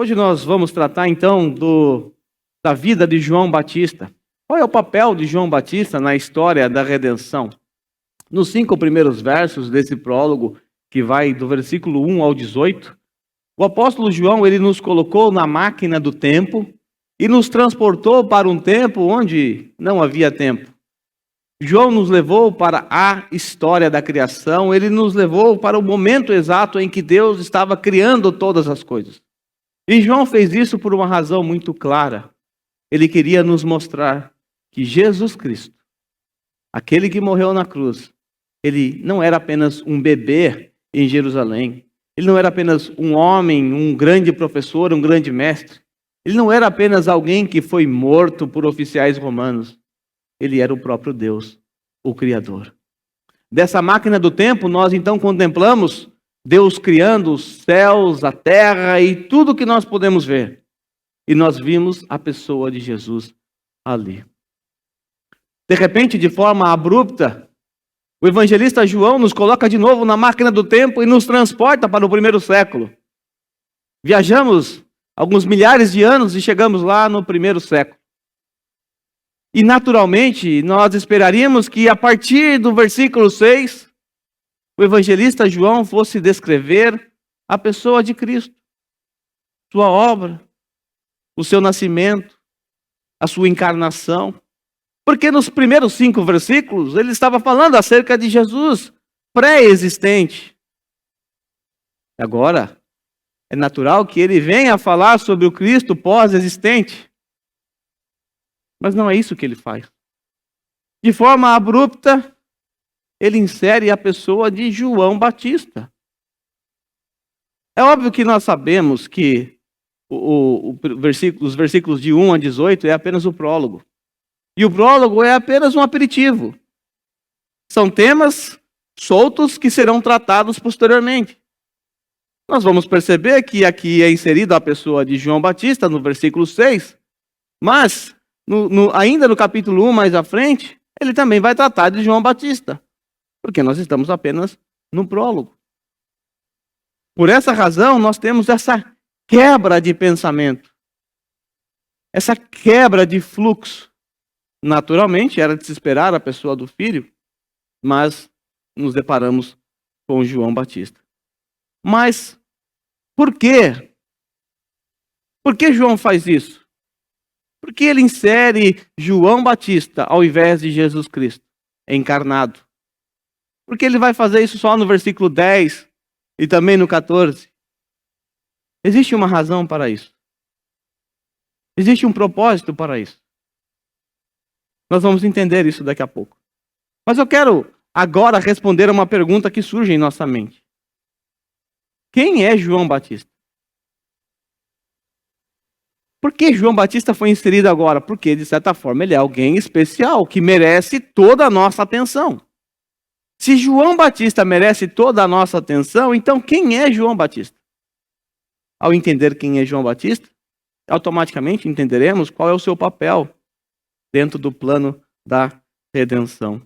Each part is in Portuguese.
Hoje nós vamos tratar então da vida de João Batista. Qual é o papel de João Batista na história da redenção? Nos 5 primeiros versos desse prólogo, que vai do versículo 1 ao 18, o apóstolo João ele nos colocou na máquina do tempo e nos transportou para um tempo onde não havia tempo. João nos levou para a história da criação, ele nos levou para o momento exato em que Deus estava criando todas as coisas. E João fez isso por uma razão muito clara. Ele queria nos mostrar que Jesus Cristo, aquele que morreu na cruz, ele não era apenas um bebê em Jerusalém. Ele não era apenas um homem, um grande professor, um grande mestre. Ele não era apenas alguém que foi morto por oficiais romanos. Ele era o próprio Deus, o Criador. Dessa máquina do tempo, nós então contemplamos Deus criando os céus, a terra e tudo que nós podemos ver. E nós vimos a pessoa de Jesus ali. De repente, de forma abrupta, o evangelista João nos coloca de novo na máquina do tempo e nos transporta para o primeiro século. Viajamos alguns milhares de anos e chegamos lá no primeiro século. E naturalmente, nós esperaríamos que a partir do versículo 6, o evangelista João fosse descrever a pessoa de Cristo, sua obra, o seu nascimento, a sua encarnação. Porque nos primeiros 5 versículos, ele estava falando acerca de Jesus pré-existente. Agora, é natural que ele venha falar sobre o Cristo pós-existente. Mas não é isso que ele faz. De forma abrupta, ele insere a pessoa de João Batista. É óbvio que nós sabemos que os versículos de 1 a 18 é apenas o prólogo. E o prólogo é apenas um aperitivo. São temas soltos que serão tratados posteriormente. Nós vamos perceber que aqui é inserida a pessoa de João Batista no versículo 6, mas ainda no capítulo 1 mais à frente, ele também vai tratar de João Batista, porque nós estamos apenas no prólogo. Por essa razão, nós temos essa quebra de pensamento, essa quebra de fluxo. Naturalmente, era de se esperar a pessoa do Filho, mas nos deparamos com João Batista. Mas, por quê? Por que João faz isso? Por que ele insere João Batista ao invés de Jesus Cristo, encarnado? Por que ele vai fazer isso só no versículo 10 e também no 14? Existe uma razão para isso. Existe um propósito para isso. Nós vamos entender isso daqui a pouco. Mas eu quero agora responder a uma pergunta que surge em nossa mente. Quem é João Batista? Por que João Batista foi inserido agora? Porque, de certa forma, ele é alguém especial, que merece toda a nossa atenção. Se João Batista merece toda a nossa atenção, então quem é João Batista? Ao entender quem é João Batista, automaticamente entenderemos qual é o seu papel dentro do plano da redenção.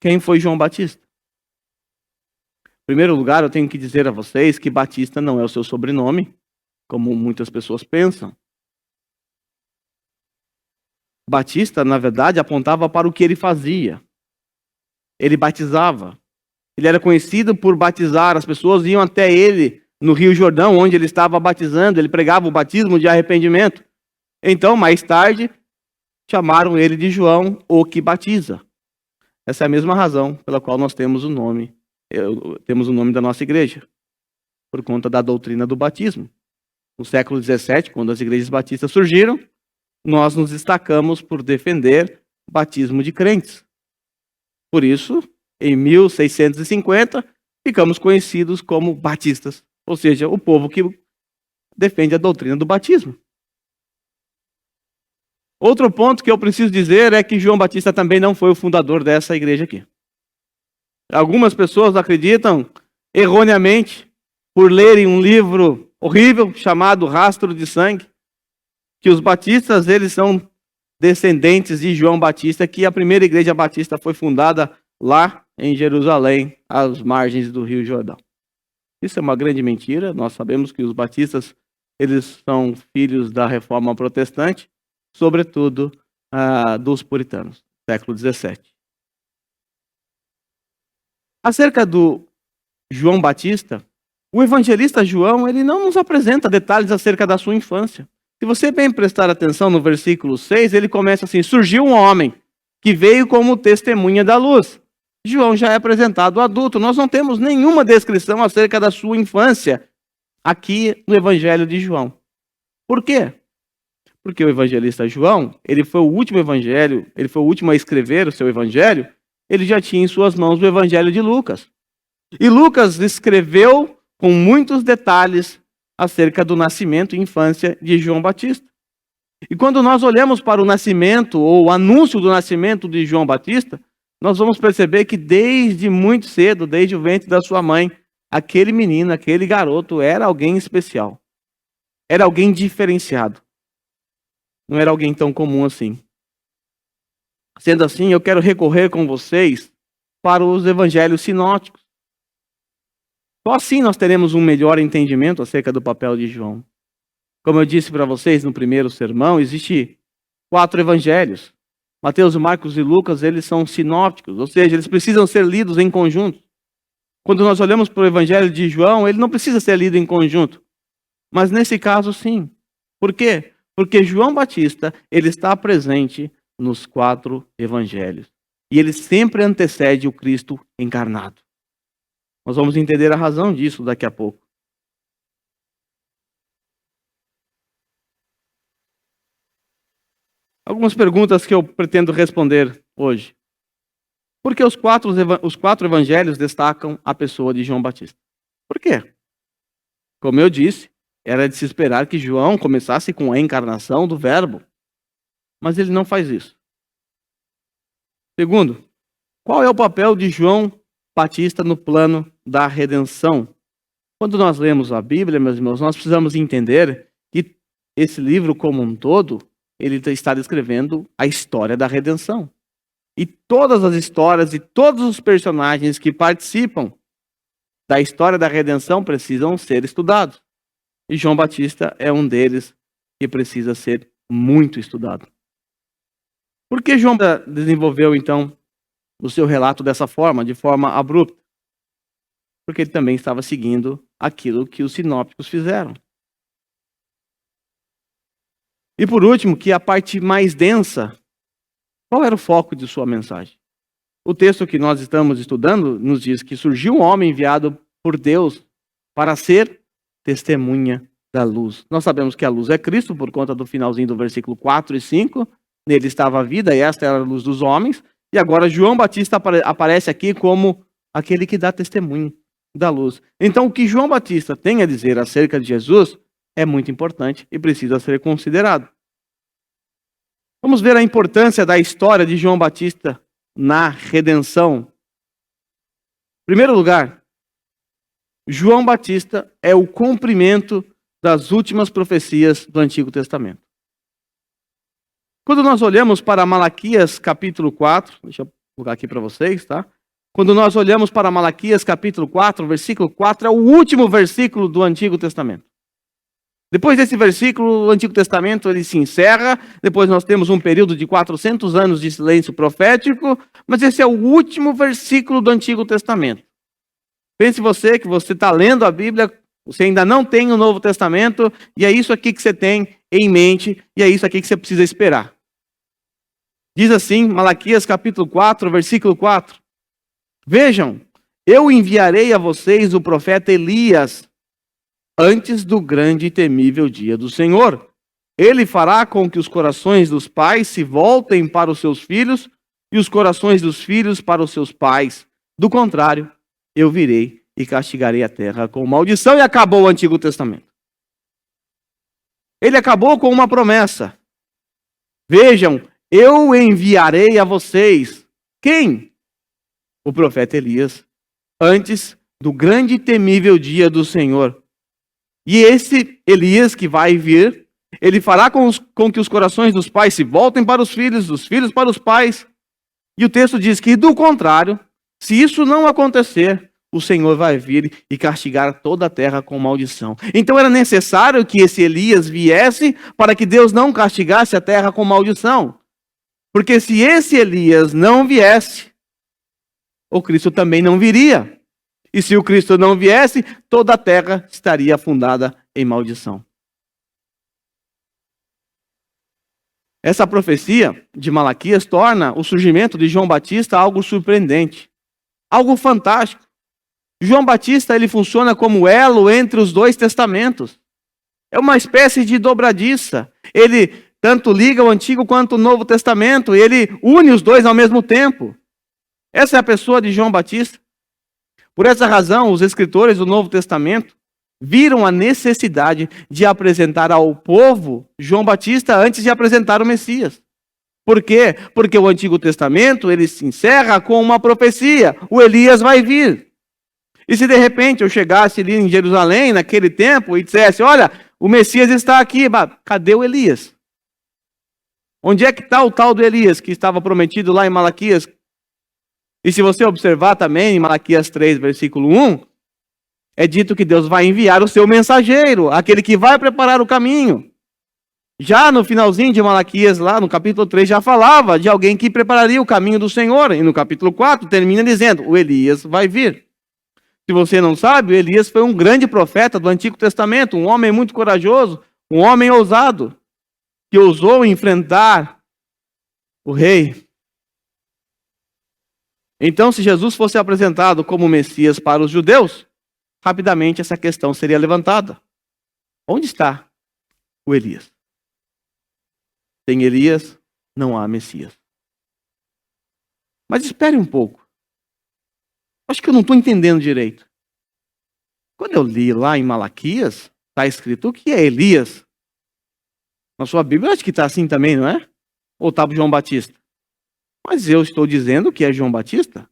Quem foi João Batista? Em primeiro lugar, eu tenho que dizer a vocês que Batista não é o seu sobrenome, como muitas pessoas pensam. Batista, na verdade, apontava para o que ele fazia. Ele batizava. Ele era conhecido por batizar. As pessoas iam até ele no Rio Jordão, onde ele estava batizando. Ele pregava o batismo de arrependimento. Então, mais tarde, chamaram ele de João, o que batiza. Essa é a mesma razão pela qual nós temos o nome da nossa igreja, por conta da doutrina do batismo. No século XVII, quando as igrejas batistas surgiram, nós nos destacamos por defender o batismo de crentes. Por isso, em 1650, ficamos conhecidos como batistas, ou seja, o povo que defende a doutrina do batismo. Outro ponto que eu preciso dizer é que João Batista também não foi o fundador dessa igreja aqui. Algumas pessoas acreditam, erroneamente, por lerem um livro horrível chamado Rastro de Sangue, que os batistas eles são descendentes de João Batista, que a primeira igreja batista foi fundada lá em Jerusalém, às margens do Rio Jordão. Isso é uma grande mentira. Nós sabemos que os batistas eles são filhos da Reforma Protestante, sobretudo dos puritanos, século XVII. Acerca do João Batista, o evangelista João, ele não nos apresenta detalhes acerca da sua infância. Se você bem prestar atenção no versículo 6, ele começa assim: surgiu um homem que veio como testemunha da luz. João já é apresentado adulto. Nós não temos nenhuma descrição acerca da sua infância aqui no Evangelho de João. Por quê? Porque o evangelista João, ele foi o último evangelho, ele foi o último a escrever o seu evangelho, ele já tinha em suas mãos o Evangelho de Lucas. E Lucas escreveu com muitos detalhes acerca do nascimento e infância de João Batista. E quando nós olhamos para o nascimento, ou o anúncio do nascimento de João Batista, nós vamos perceber que desde muito cedo, desde o ventre da sua mãe, aquele menino, aquele garoto era alguém especial. Era alguém diferenciado. Não era alguém tão comum assim. Sendo assim, eu quero recorrer com vocês para os evangelhos sinóticos. Só assim nós teremos um melhor entendimento acerca do papel de João. Como eu disse para vocês no primeiro sermão, existem 4 evangelhos. Mateus, Marcos e Lucas, eles são sinópticos, ou seja, eles precisam ser lidos em conjunto. Quando nós olhamos para o evangelho de João, ele não precisa ser lido em conjunto. Mas nesse caso, sim. Por quê? Porque João Batista, ele está presente nos 4 evangelhos. E ele sempre antecede o Cristo encarnado. Nós vamos entender a razão disso daqui a pouco. Algumas perguntas que eu pretendo responder hoje. Por que os 4 evangelhos destacam a pessoa de João Batista? Por quê? Como eu disse, era de se esperar que João começasse com a encarnação do Verbo. Mas ele não faz isso. Segundo, qual é o papel de João Batista no plano da redenção? Quando nós lemos a Bíblia, meus irmãos, nós precisamos entender que esse livro como um todo, ele está descrevendo a história da redenção. E todas as histórias e todos os personagens que participam da história da redenção precisam ser estudados. E João Batista é um deles que precisa ser muito estudado. Por que João desenvolveu, então, o seu relato dessa forma, de forma abrupta? Porque ele também estava seguindo aquilo que os sinópticos fizeram. E por último, que a parte mais densa, qual era o foco de sua mensagem? O texto que nós estamos estudando nos diz que surgiu um homem enviado por Deus para ser testemunha da luz. Nós sabemos que a luz é Cristo, por conta do finalzinho do versículo 4 e 5. Nele estava a vida e esta era a luz dos homens. E agora João Batista aparece aqui como aquele que dá testemunho da luz. Então o que João Batista tem a dizer acerca de Jesus é muito importante e precisa ser considerado. Vamos ver a importância da história de João Batista na redenção. Em primeiro lugar, João Batista é o cumprimento das últimas profecias do Antigo Testamento. Quando nós olhamos para Malaquias capítulo 4, deixa eu colocar aqui para vocês, tá? Quando nós olhamos para Malaquias capítulo 4, versículo 4, é o último versículo do Antigo Testamento. Depois desse versículo, o Antigo Testamento ele se encerra, depois nós temos um período de 400 anos de silêncio profético, mas esse é o último versículo do Antigo Testamento. Pense você que você está lendo a Bíblia, você ainda não tem o Novo Testamento, e é isso aqui que você tem em mente, e é isso aqui que você precisa esperar. Diz assim, Malaquias capítulo 4, versículo 4. Vejam, eu enviarei a vocês o profeta Elias, antes do grande e temível dia do Senhor. Ele fará com que os corações dos pais se voltem para os seus filhos e os corações dos filhos para os seus pais. Do contrário, eu virei e castigarei a terra com maldição. E acabou o Antigo Testamento. Ele acabou com uma promessa. Vejam, eu enviarei a vocês. Quem? O profeta Elias, antes do grande e temível dia do Senhor. E esse Elias que vai vir, ele fará com que os corações dos pais se voltem para os filhos, dos filhos para os pais. E o texto diz que, do contrário, se isso não acontecer, o Senhor vai vir e castigar toda a terra com maldição. Então era necessário que esse Elias viesse para que Deus não castigasse a terra com maldição. Porque se esse Elias não viesse, o Cristo também não viria. E se o Cristo não viesse, toda a terra estaria afundada em maldição. Essa profecia de Malaquias torna o surgimento de João Batista algo surpreendente, algo fantástico. João Batista, ele funciona como elo entre os dois testamentos. É uma espécie de dobradiça. Ele tanto liga o Antigo quanto o Novo Testamento, e ele une os dois ao mesmo tempo. Essa é a pessoa de João Batista. Por essa razão, os escritores do Novo Testamento viram a necessidade de apresentar ao povo João Batista antes de apresentar o Messias. Por quê? Porque o Antigo Testamento, ele se encerra com uma profecia: o Elias vai vir. E se de repente eu chegasse ali em Jerusalém, naquele tempo, e dissesse: olha, o Messias está aqui, mas cadê o Elias? Onde é que está o tal do Elias que estava prometido lá em Malaquias? E se você observar também em Malaquias 3, versículo 1, é dito que Deus vai enviar o seu mensageiro, aquele que vai preparar o caminho. Já no finalzinho de Malaquias, lá no capítulo 3, já falava de alguém que prepararia o caminho do Senhor. E no capítulo 4 termina dizendo: o Elias vai vir. Se você não sabe, o Elias foi um grande profeta do Antigo Testamento, um homem muito corajoso, um homem ousado, que ousou enfrentar o rei. Então, se Jesus fosse apresentado como Messias para os judeus, rapidamente essa questão seria levantada. Onde está o Elias? Sem Elias, não há Messias. Mas espere um pouco. Acho que eu não estou entendendo direito. Quando eu li lá em Malaquias, está escrito o que é Elias. Na sua Bíblia, acho que está assim também, não é? Ou está João Batista? Mas eu estou dizendo que é João Batista?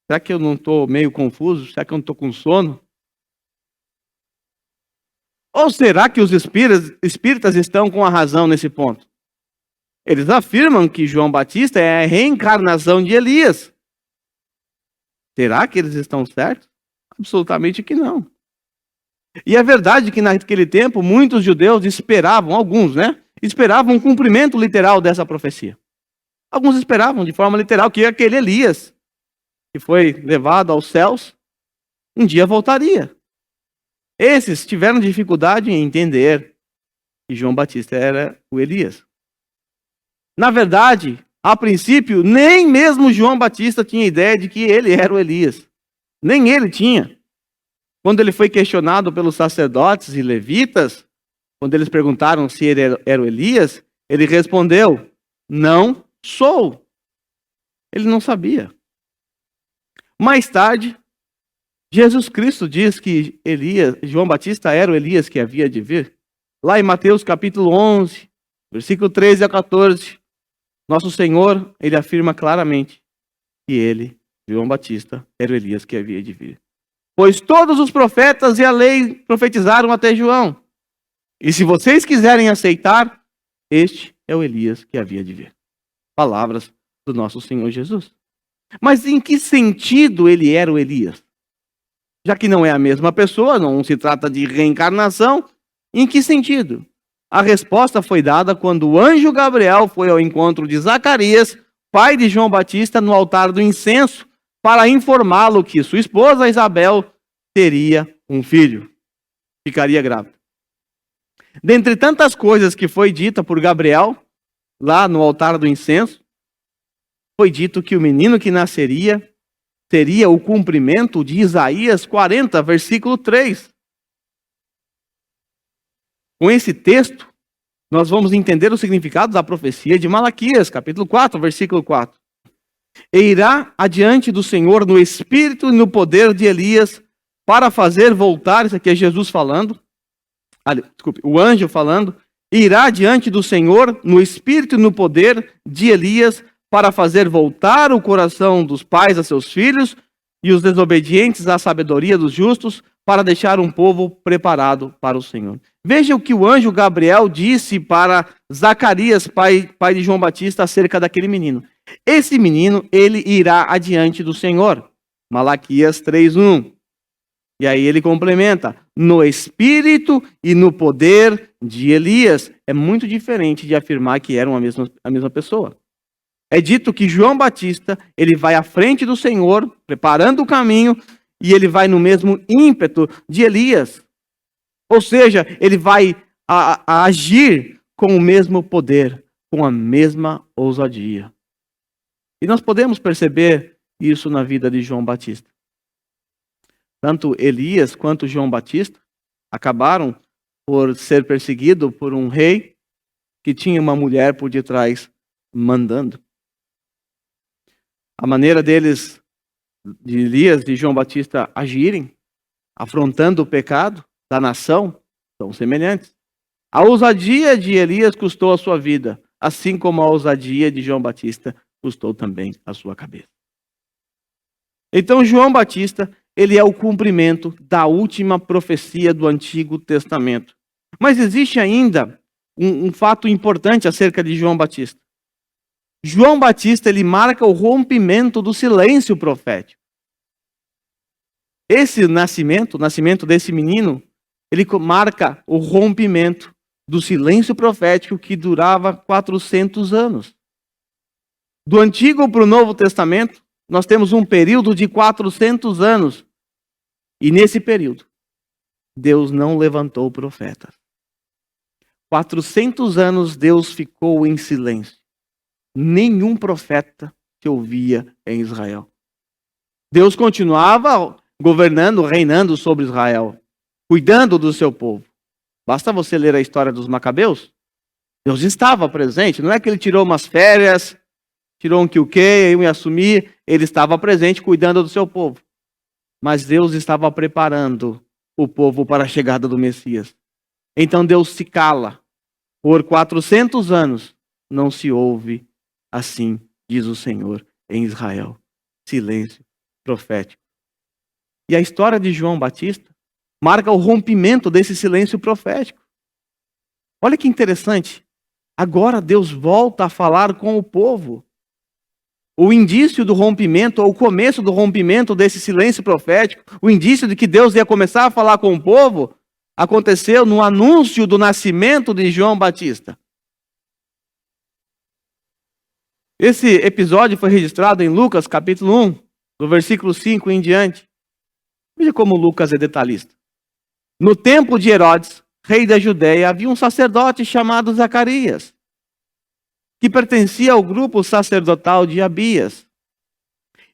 Será que eu não estou meio confuso? Será que eu não estou com sono? Ou será que os espíritas estão com a razão nesse ponto? Eles afirmam que João Batista é a reencarnação de Elias. Será que eles estão certos? Absolutamente que não. E é verdade que naquele tempo muitos judeus esperavam, alguns, né? Esperavam um cumprimento literal dessa profecia. Alguns esperavam de forma literal que aquele Elias, que foi levado aos céus, um dia voltaria. Esses tiveram dificuldade em entender que João Batista era o Elias. Na verdade, a princípio, nem mesmo João Batista tinha ideia de que ele era o Elias. Nem ele tinha. Quando ele foi questionado pelos sacerdotes e levitas, quando eles perguntaram se ele era o Elias, ele respondeu: não sou. Ele não sabia. Mais tarde, Jesus Cristo diz que João Batista era o Elias que havia de vir. Lá em Mateus capítulo 11, versículo 13 a 14, nosso Senhor, ele afirma claramente que ele, João Batista, era o Elias que havia de vir. Pois todos os profetas e a lei profetizaram até João. E se vocês quiserem aceitar, este é o Elias que havia de vir. Palavras do nosso Senhor Jesus. Mas em que sentido ele era o Elias? Já que não é a mesma pessoa, não se trata de reencarnação, em que sentido? A resposta foi dada quando o anjo Gabriel foi ao encontro de Zacarias, pai de João Batista, no altar do incenso, para informá-lo que sua esposa Isabel teria um filho. Ficaria grávida. Dentre tantas coisas que foi dita por Gabriel, lá no altar do incenso, foi dito que o menino que nasceria teria o cumprimento de Isaías 40, versículo 3. Com esse texto, nós vamos entender o significado da profecia de Malaquias, capítulo 4, versículo 4. E irá adiante do Senhor no espírito e no poder de Elias, para fazer voltar, isso aqui é Jesus falando, o anjo falando, irá diante do Senhor no espírito e no poder de Elias, para fazer voltar o coração dos pais a seus filhos e os desobedientes à sabedoria dos justos, para deixar um povo preparado para o Senhor. Veja o que o anjo Gabriel disse para Zacarias, pai de João Batista, acerca daquele menino. Esse menino, ele irá adiante do Senhor. Malaquias 3:1. E aí ele complementa, no espírito e no poder de Elias. É muito diferente de afirmar que eram a mesma pessoa. É dito que João Batista, ele vai à frente do Senhor, preparando o caminho, e ele vai no mesmo ímpeto de Elias. Ou seja, ele vai a agir com o mesmo poder, com a mesma ousadia. E nós podemos perceber isso na vida de João Batista. Tanto Elias quanto João Batista acabaram por ser perseguido por um rei que tinha uma mulher por detrás mandando. A maneira deles, de Elias e João Batista agirem, afrontando o pecado da nação, são semelhantes. A ousadia de Elias custou a sua vida, assim como a ousadia de João Batista custou também a sua cabeça. Então João Batista, ele é o cumprimento da última profecia do Antigo Testamento. Mas existe ainda um fato importante acerca de João Batista. João Batista, ele marca o rompimento do silêncio profético. Esse nascimento, o nascimento desse menino, ele marca o rompimento do silêncio profético que durava 400 anos. Do Antigo para o Novo Testamento, nós temos um período de 400 anos. E nesse período, Deus não levantou profetas. 400 anos Deus ficou em silêncio. Nenhum profeta se ouvia em Israel. Deus continuava governando, reinando sobre Israel, cuidando do seu povo. Basta você ler a história dos Macabeus. Deus estava presente. Não é que ele tirou umas férias, tirou um quilquê, eu ia assumir. Ele estava presente, cuidando do seu povo. Mas Deus estava preparando o povo para a chegada do Messias. Então Deus se cala. Por 400 anos não se ouve, assim diz o Senhor, em Israel. Silêncio profético. E a história de João Batista marca o rompimento desse silêncio profético. Olha que interessante. Agora Deus volta a falar com o povo. O indício do rompimento, ou o começo do rompimento desse silêncio profético, o indício de que Deus ia começar a falar com o povo, aconteceu no anúncio do nascimento de João Batista. Esse episódio foi registrado em Lucas, capítulo 1, do versículo 5 em diante. Veja como Lucas é detalhista. No tempo de Herodes, rei da Judeia, havia um sacerdote chamado Zacarias, que pertencia ao grupo sacerdotal de Abias.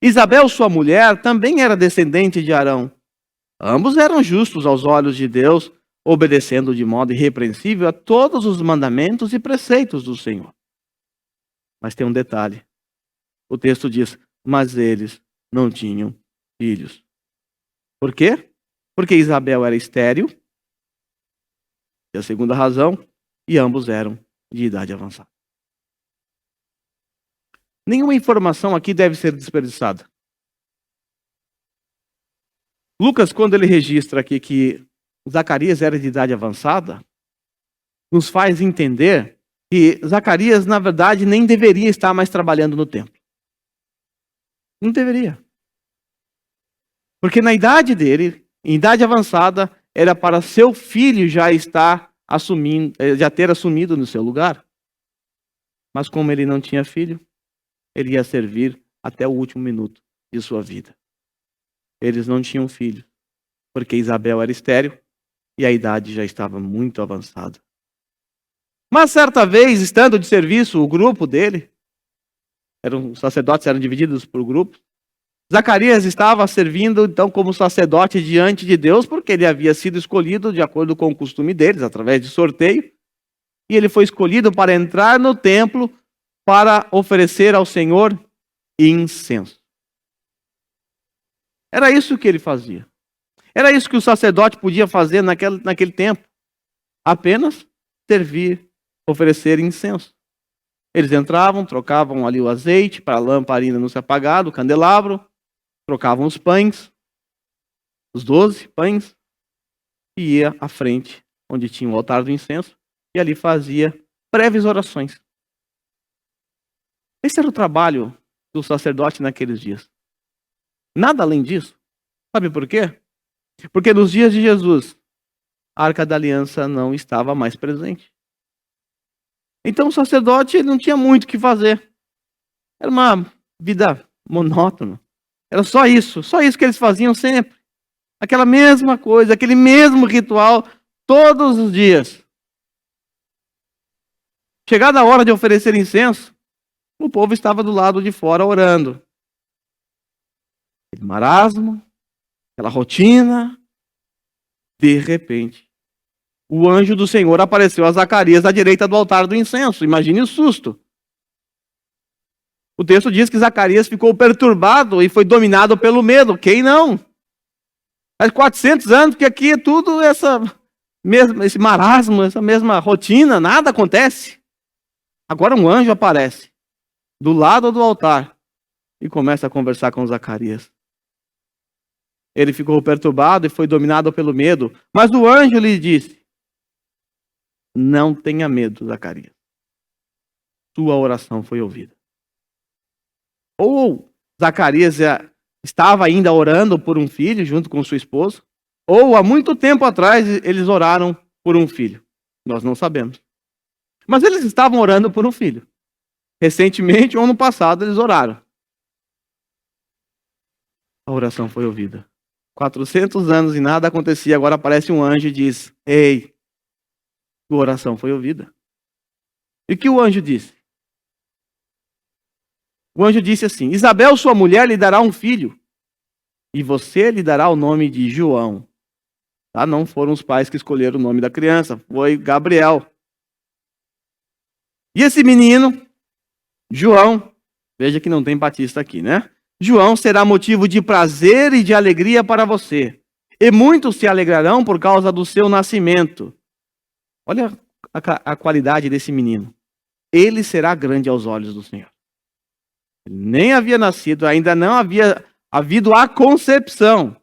Isabel, sua mulher, também era descendente de Arão. Ambos eram justos aos olhos de Deus, obedecendo de modo irrepreensível a todos os mandamentos e preceitos do Senhor. Mas tem um detalhe. O texto diz, mas eles não tinham filhos. Por quê? Porque Isabel era estéril, e a segunda razão, e ambos eram de idade avançada. Nenhuma informação aqui deve ser desperdiçada. Lucas, quando ele registra aqui que Zacarias era de idade avançada, nos faz entender que Zacarias, na verdade, nem deveria estar mais trabalhando no templo. Não deveria. Porque na idade dele, em idade avançada, era para seu filho já ter assumido no seu lugar. Mas como ele não tinha filho, ele ia servir até o último minuto de sua vida. Eles não tinham filho, porque Isabel era estéril e a idade já estava muito avançada. Mas certa vez, estando de serviço, o grupo dele, os sacerdotes eram divididos por grupos, Zacarias estava servindo então como sacerdote diante de Deus, porque ele havia sido escolhido de acordo com o costume deles, através de sorteio, e ele foi escolhido para entrar no templo para oferecer ao Senhor incenso. Era isso que ele fazia. Era isso que o sacerdote podia fazer naquele tempo. Apenas servir, oferecer incenso. Eles entravam, trocavam ali o azeite para a lamparina não se apagar, o candelabro, trocavam os pães, os 12 pães, e ia à frente, onde tinha o altar do incenso, e ali fazia breves orações. Esse era o trabalho do sacerdote naqueles dias. Nada além disso. Sabe por quê? Porque nos dias de Jesus, a Arca da Aliança não estava mais presente. Então o sacerdote não tinha muito o que fazer. Era uma vida monótona. Era só isso que eles faziam sempre. Aquela mesma coisa, aquele mesmo ritual, todos os dias. Chegada a hora de oferecer incenso, o povo estava do lado de fora orando. Aquele marasmo, aquela rotina. De repente, o anjo do Senhor apareceu a Zacarias à direita do altar do incenso. Imagine o susto. O texto diz que Zacarias ficou perturbado e foi dominado pelo medo. Quem não? Faz 400 anos que aqui é tudo esse marasmo, essa mesma rotina, nada acontece. Agora um anjo aparece do lado do altar e começa a conversar com Zacarias. Ele ficou perturbado e foi dominado pelo medo, mas o anjo lhe disse: não tenha medo, Zacarias. Sua oração foi ouvida. Ou Zacarias estava ainda orando por um filho junto com sua esposa, ou há muito tempo atrás eles oraram por um filho. Nós não sabemos. Mas eles estavam orando por um filho. Recentemente, ou ano passado, eles oraram. A oração foi ouvida. 400 anos e nada acontecia, agora aparece um anjo e diz: ei, sua oração foi ouvida. E o que o anjo disse? O anjo disse assim: Isabel, sua mulher, lhe dará um filho, e você lhe dará o nome de João. Tá? Não foram os pais que escolheram o nome da criança, foi Gabriel. E esse menino, João, veja que não tem Batista aqui, né? João será motivo de prazer e de alegria para você. E muitos se alegrarão por causa do seu nascimento. Olha a qualidade desse menino. Ele será grande aos olhos do Senhor. Ele nem havia nascido, ainda não havia havido a concepção.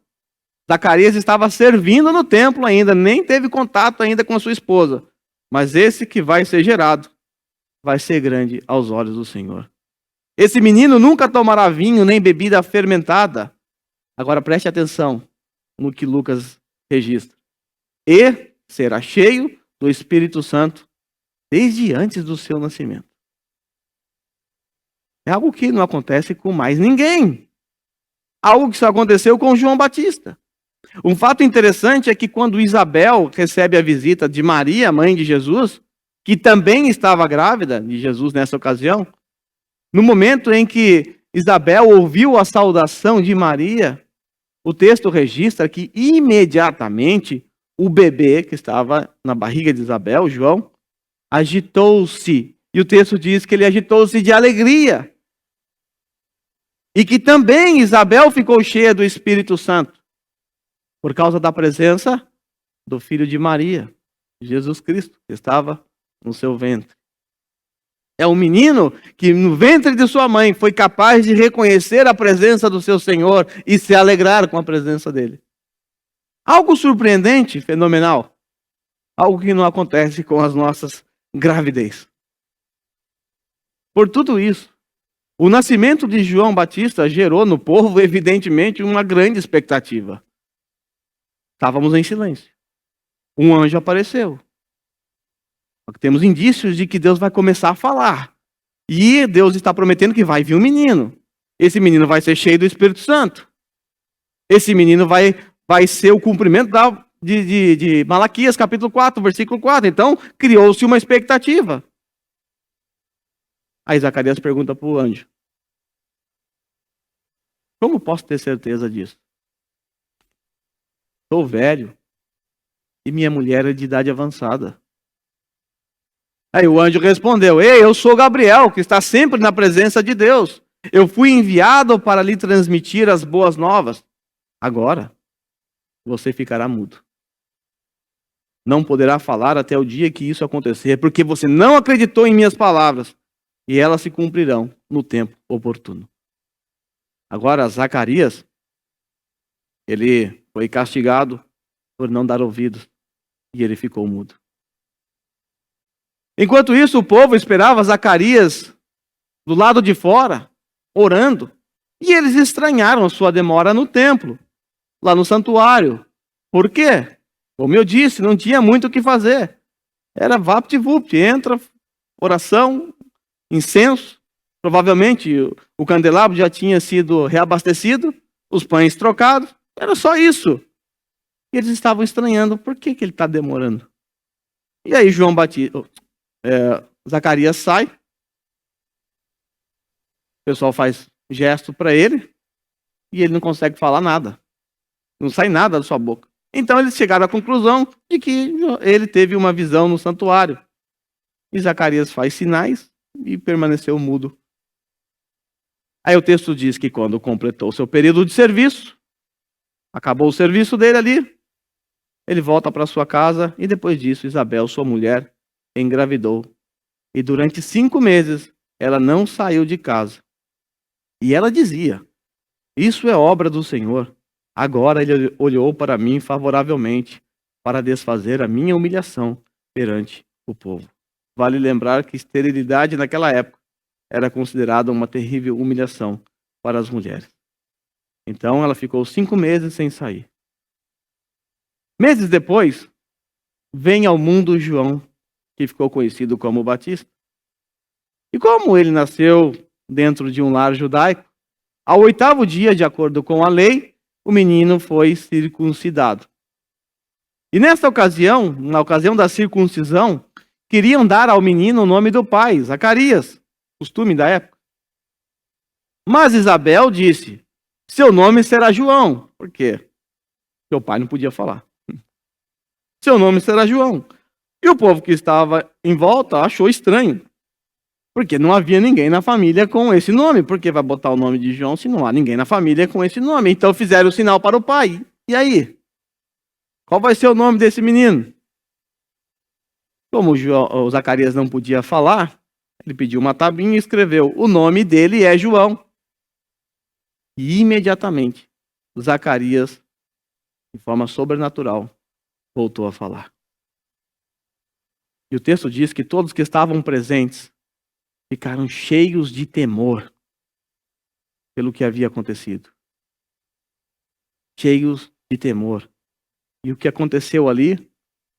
Zacarias estava servindo no templo ainda, nem teve contato ainda com a sua esposa. Mas esse que vai ser gerado vai ser grande aos olhos do Senhor. Esse menino nunca tomará vinho nem bebida fermentada. Agora preste atenção no que Lucas registra. E será cheio do Espírito Santo desde antes do seu nascimento. É algo que não acontece com mais ninguém. Algo que só aconteceu com João Batista. Um fato interessante é que quando Isabel recebe a visita de Maria, mãe de Jesus, que também estava grávida de Jesus nessa ocasião, no momento em que Isabel ouviu a saudação de Maria, o texto registra que imediatamente o bebê que estava na barriga de Isabel, João, agitou-se. E o texto diz que ele agitou-se de alegria. E que também Isabel ficou cheia do Espírito Santo, por causa da presença do filho de Maria, Jesus Cristo, que estava no seu ventre. É um menino que no ventre de sua mãe foi capaz de reconhecer a presença do seu Senhor e se alegrar com a presença dele. Algo surpreendente, fenomenal. Algo que não acontece com as nossas gravidez. Por tudo isso, o nascimento de João Batista gerou no povo, evidentemente, uma grande expectativa. Estávamos em silêncio. Um anjo apareceu. Temos indícios de que Deus vai começar a falar. E Deus está prometendo que vai vir um menino. Esse menino vai ser cheio do Espírito Santo. Esse menino vai ser o cumprimento de Malaquias, capítulo 4, versículo 4. Então, criou-se uma expectativa. Aí Zacarias pergunta para o anjo: como posso ter certeza disso? Sou velho e minha mulher é de idade avançada. Aí o anjo respondeu: ei, eu sou Gabriel, que está sempre na presença de Deus. Eu fui enviado para lhe transmitir as boas novas. Agora, você ficará mudo. Não poderá falar até o dia que isso acontecer, porque você não acreditou em minhas palavras, e elas se cumprirão no tempo oportuno. Agora, Zacarias, ele foi castigado por não dar ouvidos, e ele ficou mudo. Enquanto isso, o povo esperava Zacarias do lado de fora, orando. E eles estranharam sua demora no templo, lá no santuário. Por quê? Como eu disse, não tinha muito o que fazer. Era vapt-vupt, entra, oração, incenso. Provavelmente o candelabro já tinha sido reabastecido, os pães trocados. Era só isso. E eles estavam estranhando, por que ele está demorando? E aí Zacarias sai, o pessoal faz gesto para ele, e ele não consegue falar nada. Não sai nada da sua boca. Então eles chegaram à conclusão de que ele teve uma visão no santuário. E Zacarias faz sinais e permaneceu mudo. Aí o texto diz que quando completou o seu período de serviço, acabou o serviço dele ali, ele volta para sua casa e depois disso Isabel, sua mulher, engravidou. E durante 5 meses ela não saiu de casa. E ela dizia: isso é obra do Senhor. Agora ele olhou para mim favoravelmente para desfazer a minha humilhação perante o povo. Vale lembrar que esterilidade naquela época era considerada uma terrível humilhação para as mulheres. Então ela ficou 5 meses sem sair. Meses depois, vem ao mundo João, que ficou conhecido como Batista. E como ele nasceu dentro de um lar judaico, ao 8º dia, de acordo com a lei, o menino foi circuncidado. E nesta ocasião, na ocasião da circuncisão, queriam dar ao menino o nome do pai, Zacarias, costume da época. Mas Isabel disse: seu nome será João. Por quê? Seu pai não podia falar. Seu nome será João. E o povo que estava em volta achou estranho, porque não havia ninguém na família com esse nome. Por que vai botar o nome de João se não há ninguém na família com esse nome? Então fizeram o sinal para o pai. E aí? Qual vai ser o nome desse menino? Como o Zacarias não podia falar, ele pediu uma tabuinha e escreveu: o nome dele é João. E imediatamente, Zacarias, de forma sobrenatural, voltou a falar. E o texto diz que todos que estavam presentes ficaram cheios de temor pelo que havia acontecido. Cheios de temor. E o que aconteceu ali, o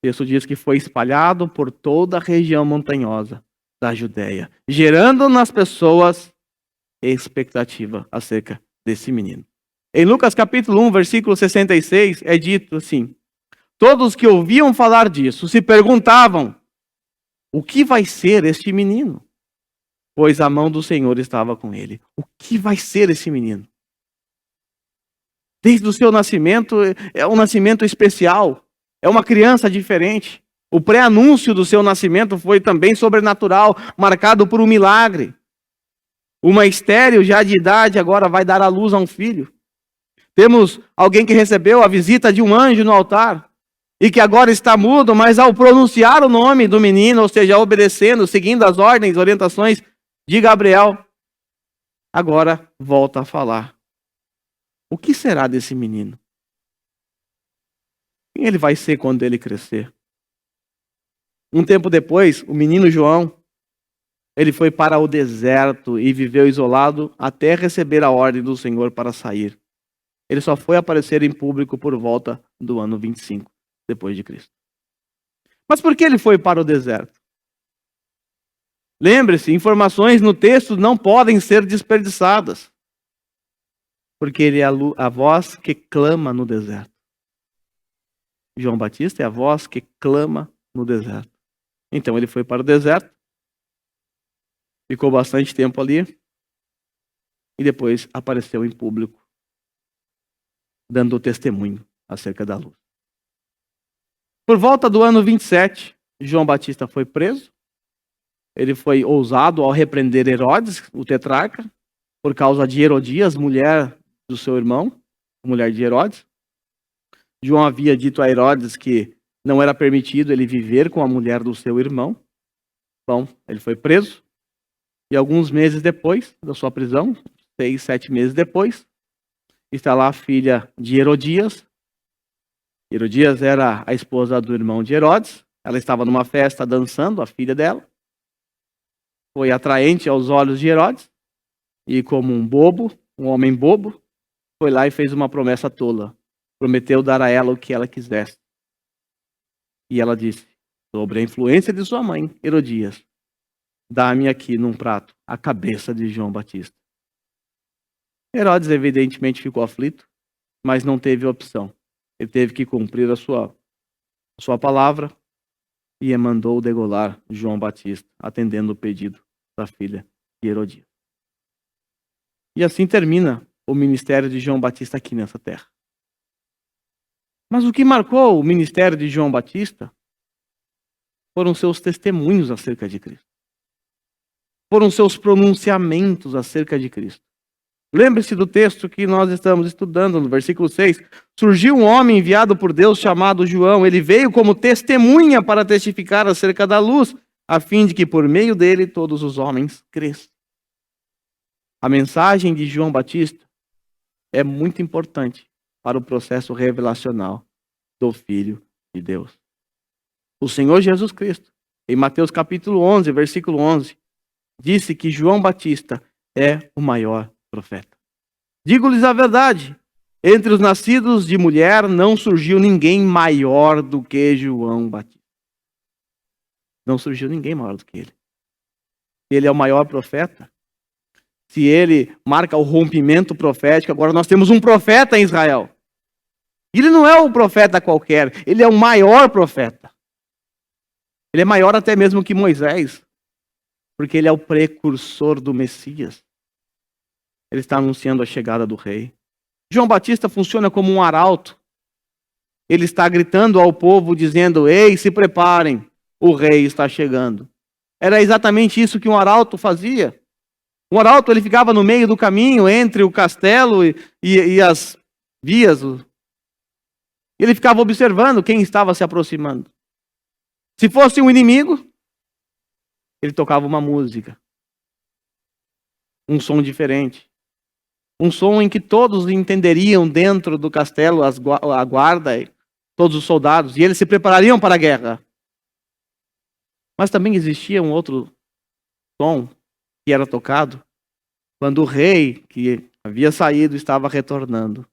texto diz que foi espalhado por toda a região montanhosa da Judéia, gerando nas pessoas expectativa acerca desse menino. Em Lucas capítulo 1, versículo 66, é dito assim: todos que ouviam falar disso se perguntavam: o que vai ser este menino? Pois a mão do Senhor estava com ele. O que vai ser esse menino? Desde o seu nascimento, é um nascimento especial. É uma criança diferente. O pré-anúncio do seu nascimento foi também sobrenatural, marcado por um milagre. Uma estéril já de idade agora vai dar à luz a um filho. Temos alguém que recebeu a visita de um anjo no altar e que agora está mudo, mas ao pronunciar o nome do menino, ou seja, obedecendo, seguindo as ordens, orientações de Gabriel, agora volta a falar. O que será desse menino? Quem ele vai ser quando ele crescer? Um tempo depois, o menino João, ele foi para o deserto e viveu isolado até receber a ordem do Senhor para sair. Ele só foi aparecer em público por volta do ano 25 depois de Cristo. Mas por que ele foi para o deserto? Lembre-se, informações no texto não podem ser desperdiçadas. Porque ele é a voz que clama no deserto. João Batista é a voz que clama no deserto. Então ele foi para o deserto, ficou bastante tempo ali, e depois apareceu em público, dando testemunho acerca da luz. Por volta do ano 27, João Batista foi preso. Ele foi ousado ao repreender Herodes, o tetrarca, por causa de Herodias, mulher do seu irmão, mulher de Herodes. João havia dito a Herodes que não era permitido ele viver com a mulher do seu irmão. Bom, ele foi preso. E alguns meses depois da sua prisão, 6, 7 meses depois, está lá a filha de Herodias. Herodias era a esposa do irmão de Herodes. Ela estava numa festa dançando, a filha dela. Foi atraente aos olhos de Herodes. E como um bobo, um homem bobo, foi lá e fez uma promessa tola. Prometeu dar a ela o que ela quisesse. E ela disse, sobre a influência de sua mãe, Herodias, dá-me aqui num prato a cabeça de João Batista. Herodes evidentemente ficou aflito, mas não teve opção. Ele teve que cumprir a sua palavra e mandou degolar João Batista, atendendo o pedido da filha de Herodias. E assim termina o ministério de João Batista aqui nessa terra. Mas o que marcou o ministério de João Batista foram seus testemunhos acerca de Cristo. Foram seus pronunciamentos acerca de Cristo. Lembre-se do texto que nós estamos estudando, no versículo 6. Surgiu um homem enviado por Deus chamado João. Ele veio como testemunha para testificar acerca da luz, a fim de que por meio dele todos os homens cresçam. A mensagem de João Batista é muito importante para o processo revelacional do Filho de Deus. O Senhor Jesus Cristo, em Mateus capítulo 11, versículo 11, disse que João Batista é o maior profeta. Digo-lhes a verdade, entre os nascidos de mulher não surgiu ninguém maior do que João Batista. Não surgiu ninguém maior do que ele. Ele é o maior profeta. Se ele marca o rompimento profético, agora nós temos um profeta em Israel. Ele não é um profeta qualquer, ele é o maior profeta. Ele é maior até mesmo que Moisés, porque ele é o precursor do Messias. Ele está anunciando a chegada do rei. João Batista funciona como um arauto. Ele está gritando ao povo, dizendo, ei, se preparem, o rei está chegando. Era exatamente isso que um arauto fazia. Um arauto, ele ficava no meio do caminho, entre o castelo e as vias. Ele ficava observando quem estava se aproximando. Se fosse um inimigo, ele tocava uma música. Um som diferente. Um som em que todos entenderiam dentro do castelo, a guarda, todos os soldados, e eles se preparariam para a guerra. Mas também existia um outro som que era tocado quando o rei que havia saído estava retornando.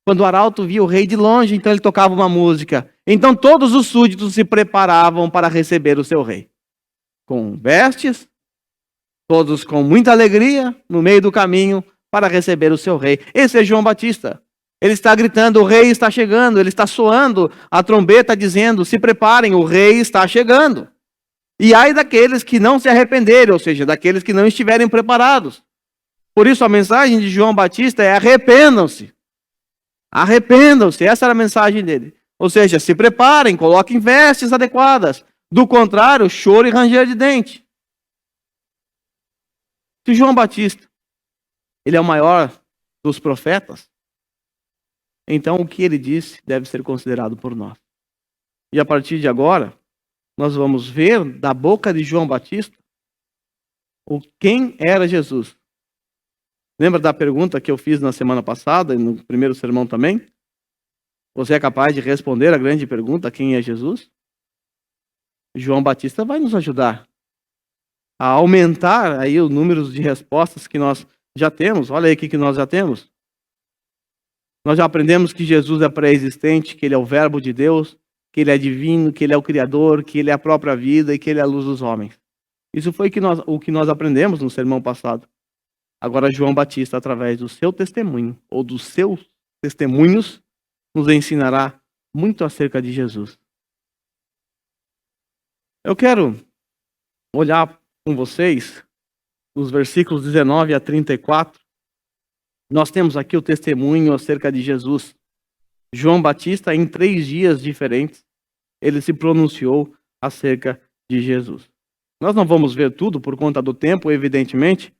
Quando o arauto via o rei de longe, então ele tocava uma música. Então todos os súditos se preparavam para receber o seu rei. Com vestes, todos com muita alegria, no meio do caminho, para receber o seu rei. Esse é João Batista. Ele está gritando, o rei está chegando. Ele está soando a trombeta dizendo, se preparem, o rei está chegando. E ai daqueles que não se arrependerem, ou seja, daqueles que não estiverem preparados. Por isso a mensagem de João Batista é arrependam-se. Arrependam-se, essa era a mensagem dele. Ou seja, se preparem, coloquem vestes adequadas. Do contrário, choro e ranger de dente. Se João Batista, ele é o maior dos profetas, então o que ele disse deve ser considerado por nós. E a partir de agora, nós vamos ver da boca de João Batista quem era Jesus. Lembra da pergunta que eu fiz na semana passada, e no primeiro sermão também? Você é capaz de responder a grande pergunta, quem é Jesus? João Batista vai nos ajudar a aumentar aí o número de respostas que nós já temos. Olha aí o que nós já temos. Nós já aprendemos que Jesus é pré-existente, que ele é o verbo de Deus, que ele é divino, que ele é o Criador, que ele é a própria vida e que ele é a luz dos homens. Isso foi o que nós aprendemos no sermão passado. Agora João Batista, através do seu testemunho, ou dos seus testemunhos, nos ensinará muito acerca de Jesus. Eu quero olhar com vocês os versículos 19 a 34. Nós temos aqui o testemunho acerca de Jesus. João Batista, em 3 dias diferentes, ele se pronunciou acerca de Jesus. Nós não vamos ver tudo por conta do tempo, evidentemente,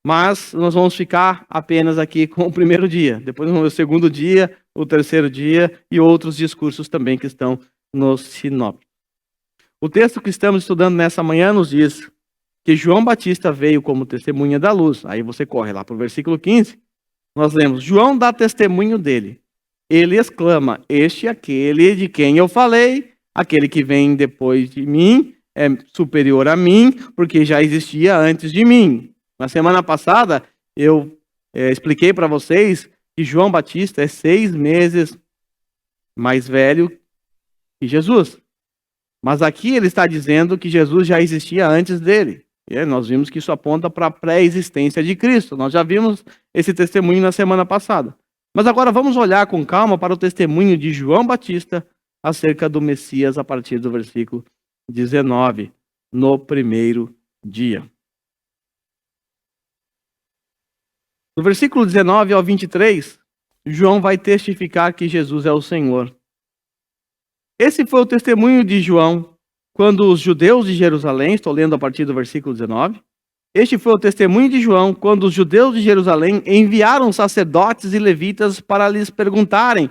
mas nós vamos ficar apenas aqui com o primeiro dia. Depois vamos ver o segundo dia, o terceiro dia e outros discursos também que estão no sinóptico. O texto que estamos estudando nessa manhã nos diz que João Batista veio como testemunha da luz. Aí você corre lá para o versículo 15. Nós lemos, João dá testemunho dele. Ele exclama, este é aquele de quem eu falei, aquele que vem depois de mim é superior a mim, porque já existia antes de mim. Na semana passada, Eu expliquei para vocês que João Batista é 6 meses mais velho que Jesus. Mas aqui ele está dizendo que Jesus já existia antes dele. E nós vimos que isso aponta para a pré-existência de Cristo. Nós já vimos esse testemunho na semana passada. Mas agora vamos olhar com calma para o testemunho de João Batista acerca do Messias a partir do versículo 19, no primeiro dia. Do versículo 19 ao 23, João vai testificar que Jesus é o Senhor. Esse foi o testemunho de João quando os judeus de Jerusalém, estou lendo a partir do versículo 19, este foi o testemunho de João quando os judeus de Jerusalém enviaram sacerdotes e levitas para lhes perguntarem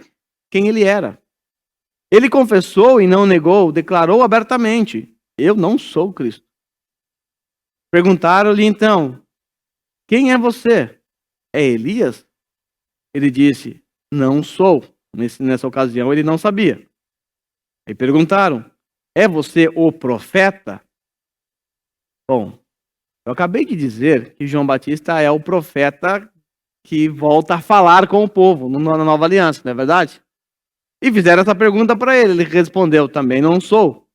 quem ele era. Ele confessou e não negou, declarou abertamente: eu não sou o Cristo. Perguntaram-lhe então: quem é você? É Elias? Ele disse: não sou. Nessa ocasião ele não sabia. Aí perguntaram: é você o profeta? Bom, eu acabei de dizer que João Batista é o profeta que volta a falar com o povo na nova aliança, não é verdade? E fizeram essa pergunta para ele. Ele respondeu: também não sou.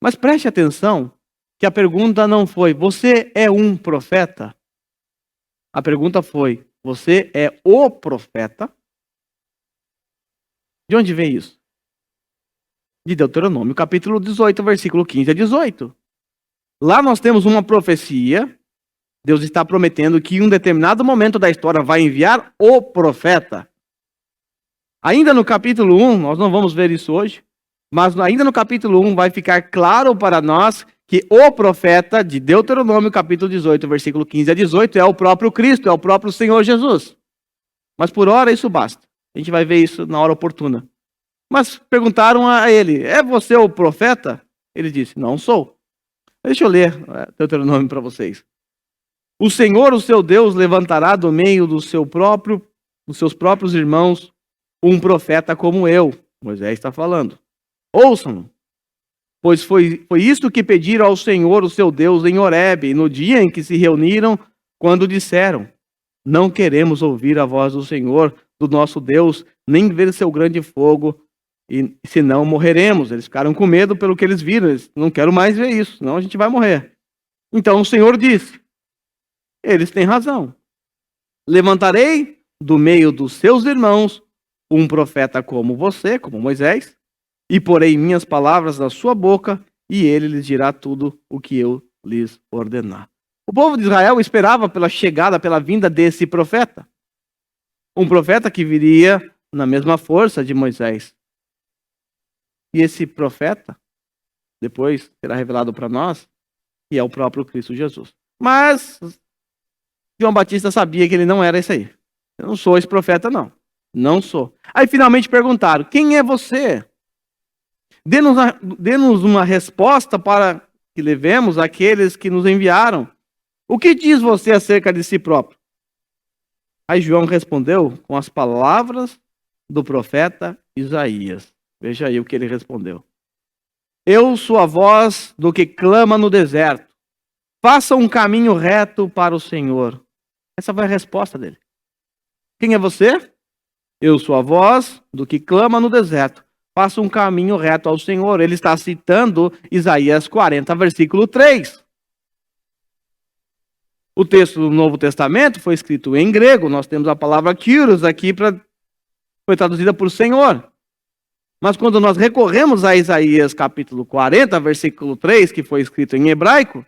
Mas preste atenção que a pergunta não foi: você é um profeta? A pergunta foi: você é o profeta? De onde vem isso? De Deuteronômio, capítulo 18, versículo 15 a 18. Lá nós temos uma profecia. Deus está prometendo que em um determinado momento da história vai enviar o profeta. Ainda no capítulo 1, nós não vamos ver isso hoje, mas ainda no capítulo 1 vai ficar claro para nós que o profeta de Deuteronômio, capítulo 18, versículo 15 a 18, é o próprio Cristo, é o próprio Senhor Jesus. Mas por hora isso basta. A gente vai ver isso na hora oportuna. Mas perguntaram a ele: é você o profeta? Ele disse: não sou. Deixa eu ler Deuteronômio para vocês. O Senhor, o seu Deus, levantará do meio dos seus próprios irmãos um profeta como eu. Moisés está falando. Ouçam-no, pois foi isso que pediram ao Senhor, o seu Deus, em Horebe, no dia em que se reuniram, quando disseram: não queremos ouvir a voz do Senhor, do nosso Deus, nem ver seu grande fogo, e senão morreremos. Eles ficaram com medo pelo que eles viram. Eles: não quero mais ver isso, senão a gente vai morrer. Então o Senhor disse: eles têm razão. Levantarei do meio dos seus irmãos um profeta como você, como Moisés, e porei minhas palavras na sua boca, e ele lhes dirá tudo o que eu lhes ordenar. O povo de Israel esperava pela chegada, pela vinda desse profeta. Um profeta que viria na mesma força de Moisés. E esse profeta, depois será revelado para nós, que é o próprio Cristo Jesus. Mas João Batista sabia que ele não era esse aí. Eu não sou esse profeta, não. Não sou. Aí finalmente perguntaram: quem é você? Dê-nos uma resposta para que levemos aqueles que nos enviaram. O que diz você acerca de si próprio? Aí João respondeu com as palavras do profeta Isaías. Veja aí o que ele respondeu. Eu sou a voz do que clama no deserto. Faça um caminho reto para o Senhor. Essa foi a resposta dele. Quem é você? Eu sou a voz do que clama no deserto. Faça um caminho reto ao Senhor. Ele está citando Isaías 40, versículo 3. O texto do Novo Testamento foi escrito em grego. Nós temos a palavra kyrios aqui, foi traduzida por Senhor. Mas quando nós recorremos a Isaías capítulo 40, versículo 3, que foi escrito em hebraico,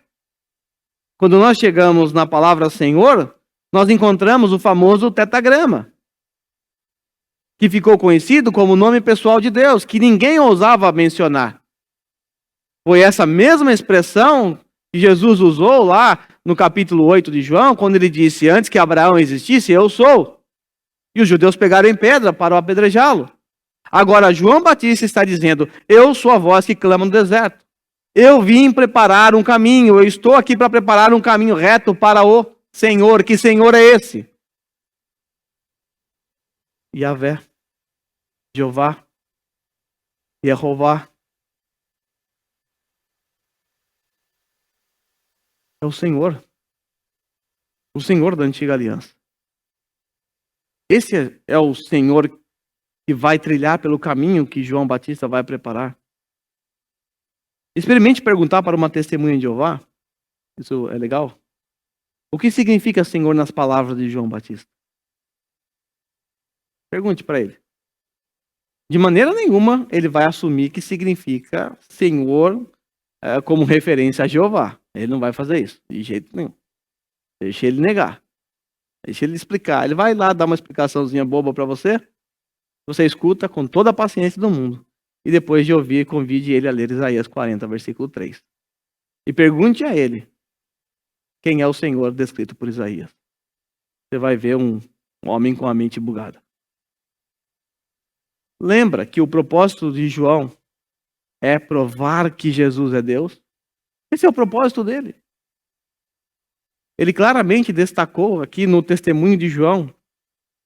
quando nós chegamos na palavra Senhor, nós encontramos o famoso tetagrama, que ficou conhecido como nome pessoal de Deus, que ninguém ousava mencionar. Foi essa mesma expressão que Jesus usou lá no capítulo 8 de João, quando ele disse: antes que Abraão existisse, eu sou. E os judeus pegaram em pedra para o apedrejá-lo. Agora João Batista está dizendo: eu sou a voz que clama no deserto. Eu vim preparar um caminho, eu estou aqui para preparar um caminho reto para o Senhor. Que Senhor é esse? Yahvé, Jeová, Yehová. É o Senhor. O Senhor da antiga aliança. Esse é o Senhor que vai trilhar pelo caminho que João Batista vai preparar. Experimente perguntar para uma testemunha de Jeová. Isso é legal. O que significa Senhor nas palavras de João Batista? Pergunte para ele. De maneira nenhuma ele vai assumir que significa Senhor como referência a Jeová. Ele não vai fazer isso, de jeito nenhum. Deixa ele negar. Deixa ele explicar. Ele vai lá dar uma explicaçãozinha boba para você. Você escuta com toda a paciência do mundo. E depois de ouvir, convide ele a ler Isaías 40, versículo 3. E pergunte a ele quem é o Senhor descrito por Isaías. Você vai ver um homem com a mente bugada. Lembra que o propósito de João é provar que Jesus é Deus? Esse é o propósito dele. Ele claramente destacou aqui no testemunho de João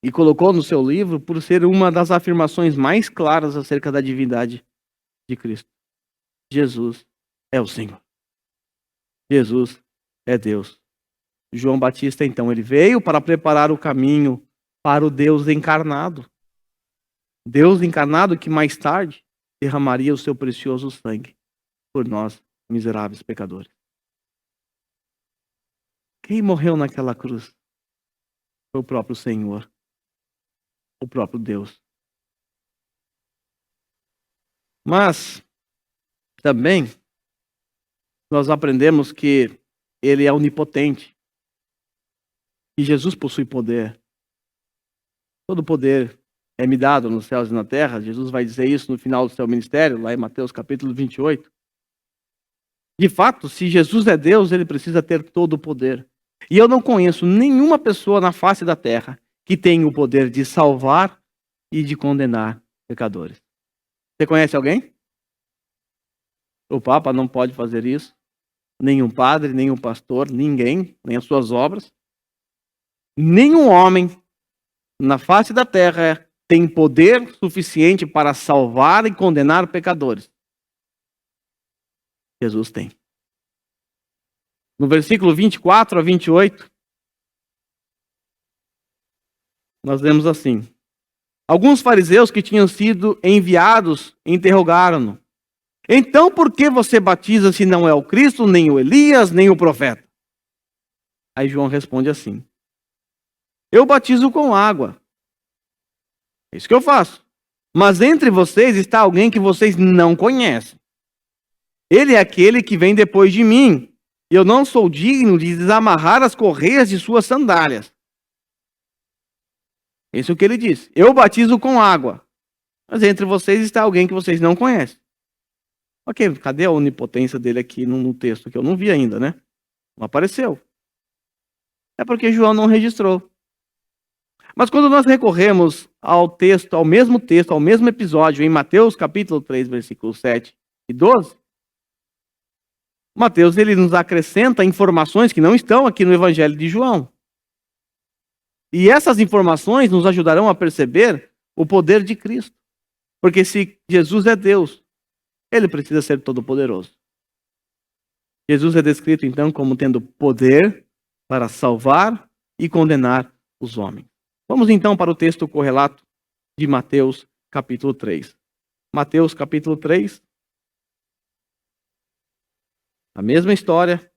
e colocou no seu livro por ser uma das afirmações mais claras acerca da divindade de Cristo. Jesus é o Senhor. Jesus é Deus. João Batista, então, ele veio para preparar o caminho para o Deus encarnado. Deus encarnado que mais tarde derramaria o seu precioso sangue por nós, miseráveis pecadores. Quem morreu naquela cruz? Foi o próprio Senhor. O próprio Deus. Mas, também, nós aprendemos que ele é onipotente. E Jesus possui poder. Todo poder é me dado nos céus e na terra. Jesus vai dizer isso no final do seu ministério, lá em Mateus capítulo 28. De fato, se Jesus é Deus, ele precisa ter todo o poder. E eu não conheço nenhuma pessoa na face da terra que tenha o poder de salvar e de condenar pecadores. Você conhece alguém? O Papa não pode fazer isso. Nenhum padre, nenhum pastor, ninguém, nem as suas obras. Nenhum homem na face da terra tem poder suficiente para salvar e condenar pecadores. Jesus tem. No versículo 24 a 28, nós lemos assim: alguns fariseus que tinham sido enviados interrogaram-no. Então por que você batiza se não é o Cristo, nem o Elias, nem o profeta? Aí João responde assim: eu batizo com água. É isso que eu faço. Mas entre vocês está alguém que vocês não conhecem. Ele é aquele que vem depois de mim. E eu não sou digno de desamarrar as correias de suas sandálias. Isso é o que ele diz. Eu batizo com água. Mas entre vocês está alguém que vocês não conhecem. Ok, cadê a onipotência dele aqui no texto que eu não vi ainda, né? Não apareceu. É porque João não registrou. Mas quando nós recorremos ao texto, ao mesmo episódio, em Mateus capítulo 3, versículos 7 e 12, Mateus ele nos acrescenta informações que não estão aqui no Evangelho de João. E essas informações nos ajudarão a perceber o poder de Cristo. Porque se Jesus é Deus, ele precisa ser todo-poderoso. Jesus é descrito então como tendo poder para salvar e condenar os homens. Vamos então para o texto correlato de Mateus capítulo 3. Mateus capítulo 3. A mesma história.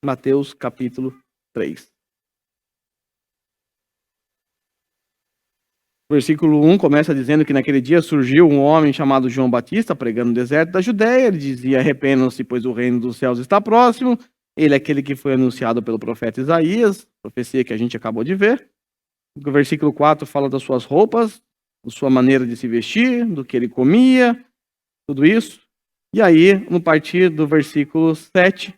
Mateus capítulo 3. Versículo 1 começa dizendo que naquele dia surgiu um homem chamado João Batista, pregando no deserto da Judéia. Ele dizia: arrependam-se, pois o reino dos céus está próximo. Ele é aquele que foi anunciado pelo profeta Isaías, profecia que a gente acabou de ver. O versículo 4 fala das suas roupas, da sua maneira de se vestir, do que ele comia, tudo isso. E aí, no partir do versículo 7,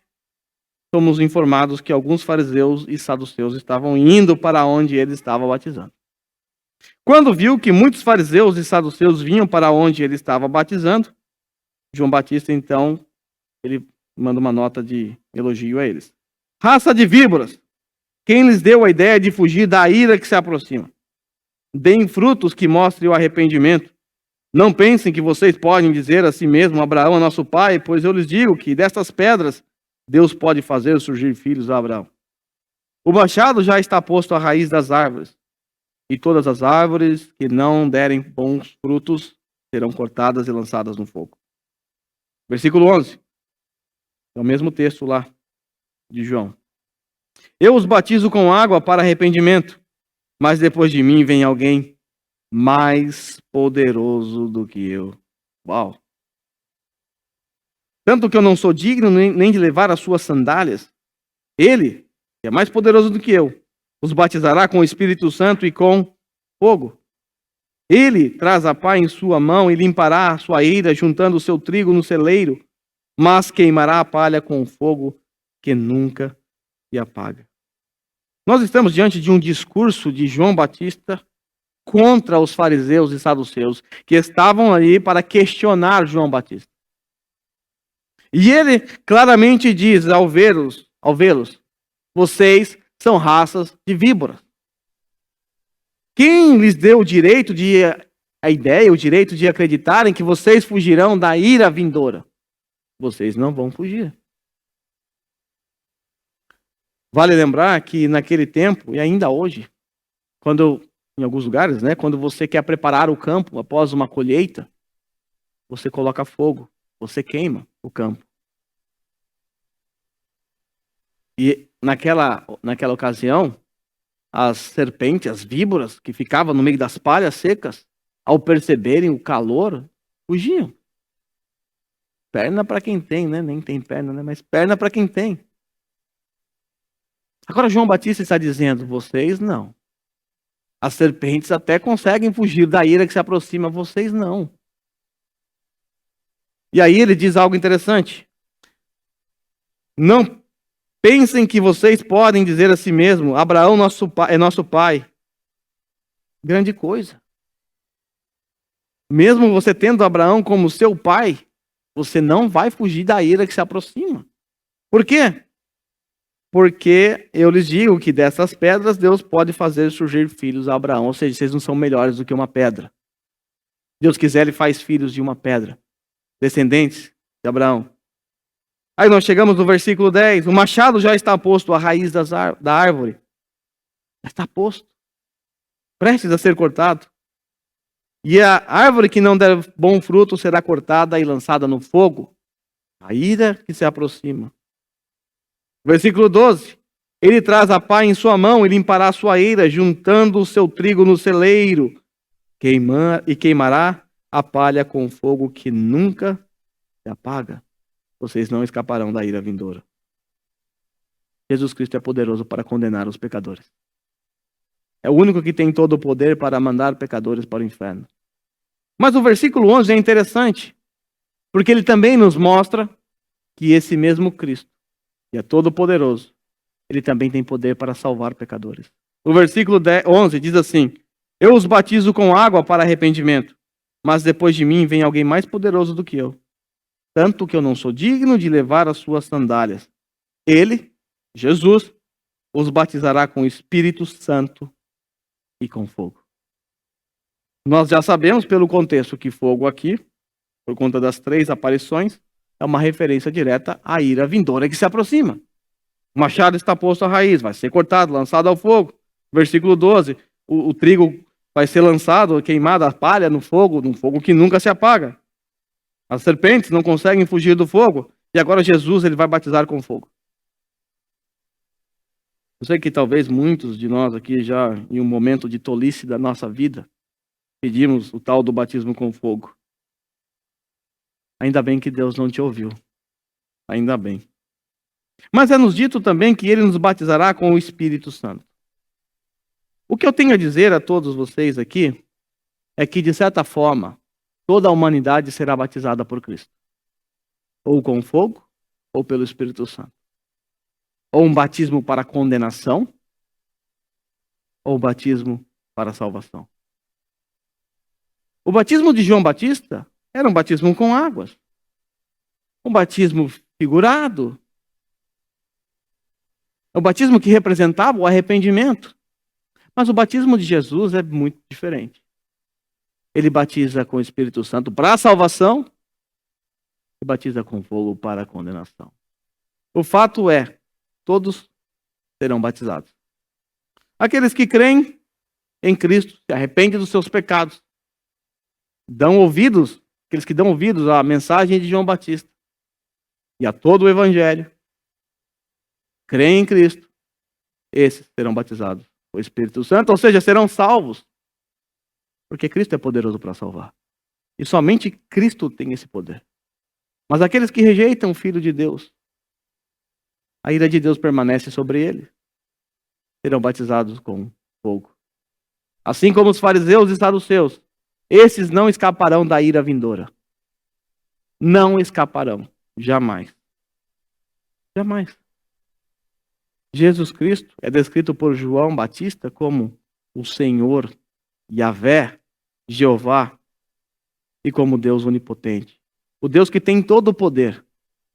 somos informados que alguns fariseus e saduceus estavam indo para onde ele estava batizando. Quando viu que muitos fariseus e saduceus vinham para onde ele estava batizando, João Batista, então, ele manda uma nota de elogio a eles. Raça de víboras, quem lhes deu a ideia de fugir da ira que se aproxima? Deem frutos que mostrem o arrependimento. Não pensem que vocês podem dizer a si mesmo: Abraão é nosso pai, pois eu lhes digo que destas pedras Deus pode fazer surgir filhos a Abraão. O machado já está posto à raiz das árvores, e todas as árvores que não derem bons frutos serão cortadas e lançadas no fogo. Versículo 11. É o mesmo texto lá de João. Eu os batizo com água para arrependimento, mas depois de mim vem alguém mais poderoso do que eu. Uau! Tanto que eu não sou digno nem de levar as suas sandálias. Ele, que é mais poderoso do que eu, os batizará com o Espírito Santo e com fogo. Ele traz a pá em sua mão e limpará a sua eira, juntando o seu trigo no celeiro, mas queimará a palha com fogo que nunca se apaga. Nós estamos diante de um discurso de João Batista contra os fariseus e saduceus, que estavam ali para questionar João Batista. E ele claramente diz ao vê-los, vocês são raças de víboras. Quem lhes deu o direito o direito de acreditarem que vocês fugirão da ira vindoura? Vocês não vão fugir. Vale lembrar que naquele tempo, e ainda hoje, em alguns lugares, quando você quer preparar o campo após uma colheita, você coloca fogo, você queima o campo. E naquela ocasião, as serpentes, as víboras, que ficavam no meio das palhas secas, ao perceberem o calor, fugiam. Perna para quem tem, nem tem perna, mas perna para quem tem. Agora João Batista está dizendo, vocês não. As serpentes até conseguem fugir da ira que se aproxima, vocês não. E aí ele diz algo interessante. Não pensem que vocês podem dizer a si mesmo, Abraão é nosso pai. Grande coisa. Mesmo você tendo Abraão como seu pai, você não vai fugir da ira que se aproxima. Por quê? Porque eu lhes digo que dessas pedras Deus pode fazer surgir filhos a Abraão. Ou seja, vocês não são melhores do que uma pedra. Deus quiser, ele faz filhos de uma pedra. Descendentes de Abraão. Aí nós chegamos no versículo 10. O machado já está posto à raiz da árvore. Já está posto. Prestes a ser cortado. E a árvore que não der bom fruto será cortada e lançada no fogo. A ira que se aproxima. Versículo 12. Ele traz a pá em sua mão e limpará a sua eira, juntando o seu trigo no celeiro. E queimará a palha com fogo que nunca se apaga. Vocês não escaparão da ira vindoura. Jesus Cristo é poderoso para condenar os pecadores. É o único que tem todo o poder para mandar pecadores para o inferno. Mas o versículo 11 é interessante, porque ele também nos mostra que esse mesmo Cristo, que é todo poderoso, ele também tem poder para salvar pecadores. O versículo 11 diz assim, eu os batizo com água para arrependimento, mas depois de mim vem alguém mais poderoso do que eu. Tanto que eu não sou digno de levar as suas sandálias. Ele, Jesus, os batizará com o Espírito Santo e com fogo. Nós já sabemos pelo contexto que fogo aqui, por conta das 3 aparições, é uma referência direta à ira vindoura que se aproxima. O machado está posto à raiz, vai ser cortado, lançado ao fogo. Versículo 12, o trigo vai ser lançado, queimado, a palha no fogo que nunca se apaga. As serpentes não conseguem fugir do fogo. E agora Jesus ele vai batizar com fogo. Eu sei que talvez muitos de nós aqui já, em um momento de tolice da nossa vida, pedimos o tal do batismo com fogo. Ainda bem que Deus não te ouviu. Ainda bem. Mas é nos dito também que ele nos batizará com o Espírito Santo. O que eu tenho a dizer a todos vocês aqui é que, de certa forma, toda a humanidade será batizada por Cristo. Ou com fogo, ou pelo Espírito Santo. Ou um batismo para condenação, ou um batismo para salvação. O batismo de João Batista era um batismo com águas. Um batismo figurado. O batismo que representava o arrependimento. Mas o batismo de Jesus é muito diferente. Ele batiza com o Espírito Santo para a salvação e batiza com fogo para a condenação. O fato é, todos serão batizados. Aqueles que creem em Cristo, se arrependem dos seus pecados, dão ouvidos, aqueles que dão ouvidos à mensagem de João Batista e a todo o Evangelho, creem em Cristo, esses serão batizados com o Espírito Santo, ou seja, serão salvos, porque Cristo é poderoso para salvar. E somente Cristo tem esse poder. Mas aqueles que rejeitam o Filho de Deus, a ira de Deus permanece sobre eles, serão batizados com fogo. Assim como os fariseus e saduceus, esses não escaparão da ira vindoura. Não escaparão, jamais. Jamais. Jesus Cristo é descrito por João Batista como o Senhor, Yahvé, Jeová, e como Deus onipotente. O Deus que tem todo o poder,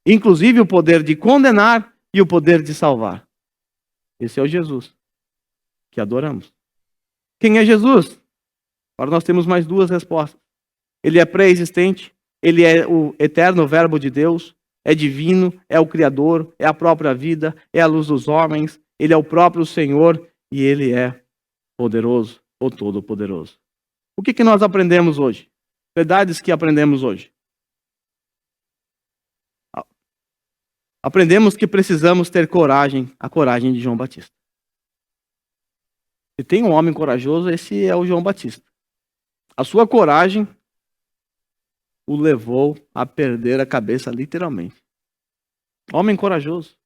inclusive o poder de condenar e o poder de salvar. Esse é o Jesus que adoramos. Quem é Jesus? Agora nós temos mais duas respostas. Ele é pré-existente, ele é o eterno verbo de Deus, é divino, é o Criador, é a própria vida, é a luz dos homens, ele é o próprio Senhor e ele é poderoso, ou todo-poderoso. O que nós aprendemos hoje? Verdades que aprendemos hoje. Aprendemos que precisamos ter coragem, a coragem de João Batista. Se tem um homem corajoso, esse é o João Batista. A sua coragem o levou a perder a cabeça literalmente. Homem corajoso.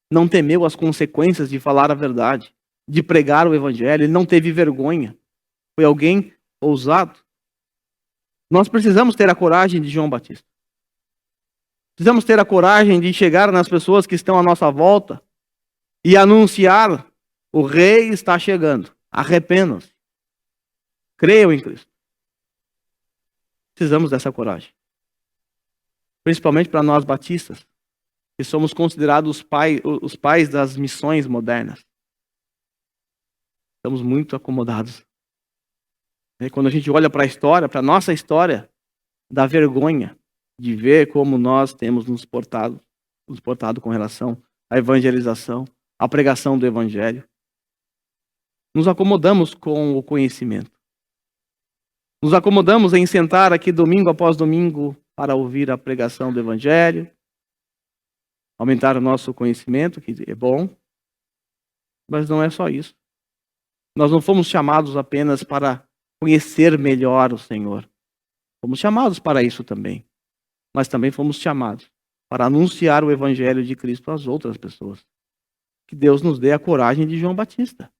Não temeu as consequências de falar a verdade, de pregar o evangelho, ele não teve vergonha. Foi alguém ousado. Nós precisamos ter a coragem de João Batista. Precisamos ter a coragem de chegar nas pessoas que estão à nossa volta e anunciar: o rei está chegando, arrependam-se, creiam em Cristo. Precisamos dessa coragem. Principalmente para nós batistas, que somos considerados os pais das missões modernas. Estamos muito acomodados. Quando a gente olha para a história, para a nossa história, dá vergonha de ver como nós temos nos portado com relação à evangelização, à pregação do evangelho. Nos acomodamos com o conhecimento. Nos acomodamos em sentar aqui domingo após domingo para ouvir a pregação do evangelho, aumentar o nosso conhecimento, que é bom, mas não é só isso. Nós não fomos chamados apenas para conhecer melhor o Senhor. Fomos chamados para isso também. Mas também fomos chamados para anunciar o evangelho de Cristo às outras pessoas. Que Deus nos dê a coragem de João Batista.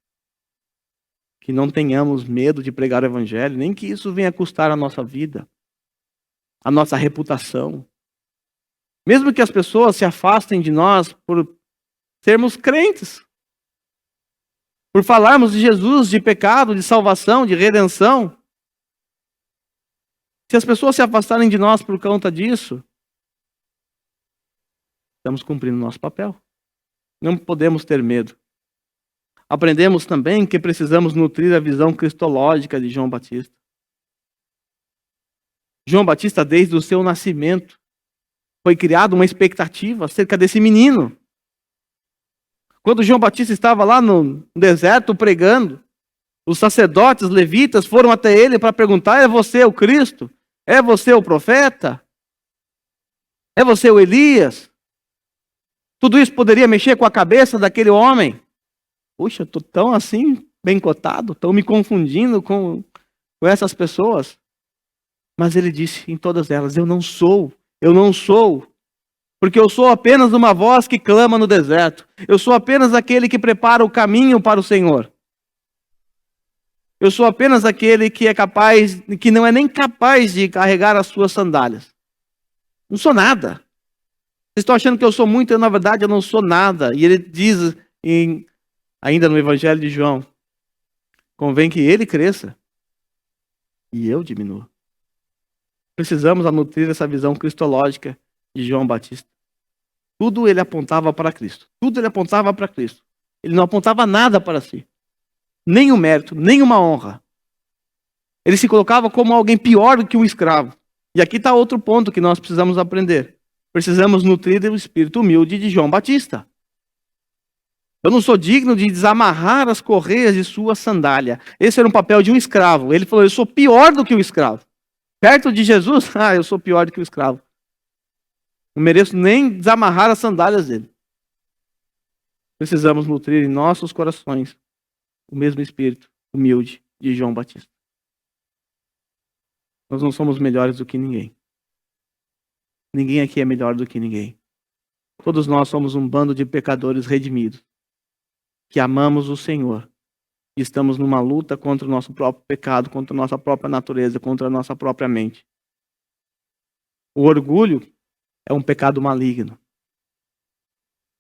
Que não tenhamos medo de pregar o evangelho, nem que isso venha custar a nossa vida, a nossa reputação. Mesmo que as pessoas se afastem de nós por sermos crentes, por falarmos de Jesus, de pecado, de salvação, de redenção. Se as pessoas se afastarem de nós por conta disso, estamos cumprindo nosso papel. Não podemos ter medo. Aprendemos também que precisamos nutrir a visão cristológica de João Batista. João Batista, desde o seu nascimento, foi criada uma expectativa acerca desse menino. Quando João Batista estava lá no deserto pregando, os sacerdotes levitas foram até ele para perguntar: é você o Cristo? É você o profeta? É você o Elias? Tudo isso poderia mexer com a cabeça daquele homem. Puxa, estou tão assim, bem cotado, estou me confundindo com essas pessoas. Mas ele disse em todas elas: eu não sou, porque eu sou apenas uma voz que clama no deserto. Eu sou apenas aquele que prepara o caminho para o Senhor. Eu sou apenas aquele que é capaz, que não é nem capaz de carregar as suas sandálias. Não sou nada. Vocês estão achando que eu sou muito, na verdade eu não sou nada. E ele diz, ainda no Evangelho de João: convém que ele cresça e eu diminua. Precisamos nutrir essa visão cristológica de João Batista. Tudo ele apontava para Cristo. Tudo ele apontava para Cristo. Ele não apontava nada para si. Nem um mérito, nem uma honra. Ele se colocava como alguém pior do que um escravo. E aqui está outro ponto que nós precisamos aprender. Precisamos nutrir o espírito humilde de João Batista. Eu não sou digno de desamarrar as correias de sua sandália. Esse era um papel de um escravo. Ele falou, eu sou pior do que o escravo. Perto de Jesus, eu sou pior do que o escravo. Não mereço nem desamarrar as sandálias dele. Precisamos nutrir em nossos corações o mesmo espírito humilde de João Batista. Nós não somos melhores do que ninguém. Ninguém aqui é melhor do que ninguém. Todos nós somos um bando de pecadores redimidos, que amamos o Senhor e estamos numa luta contra o nosso próprio pecado, contra a nossa própria natureza, contra a nossa própria mente. O orgulho é um pecado maligno.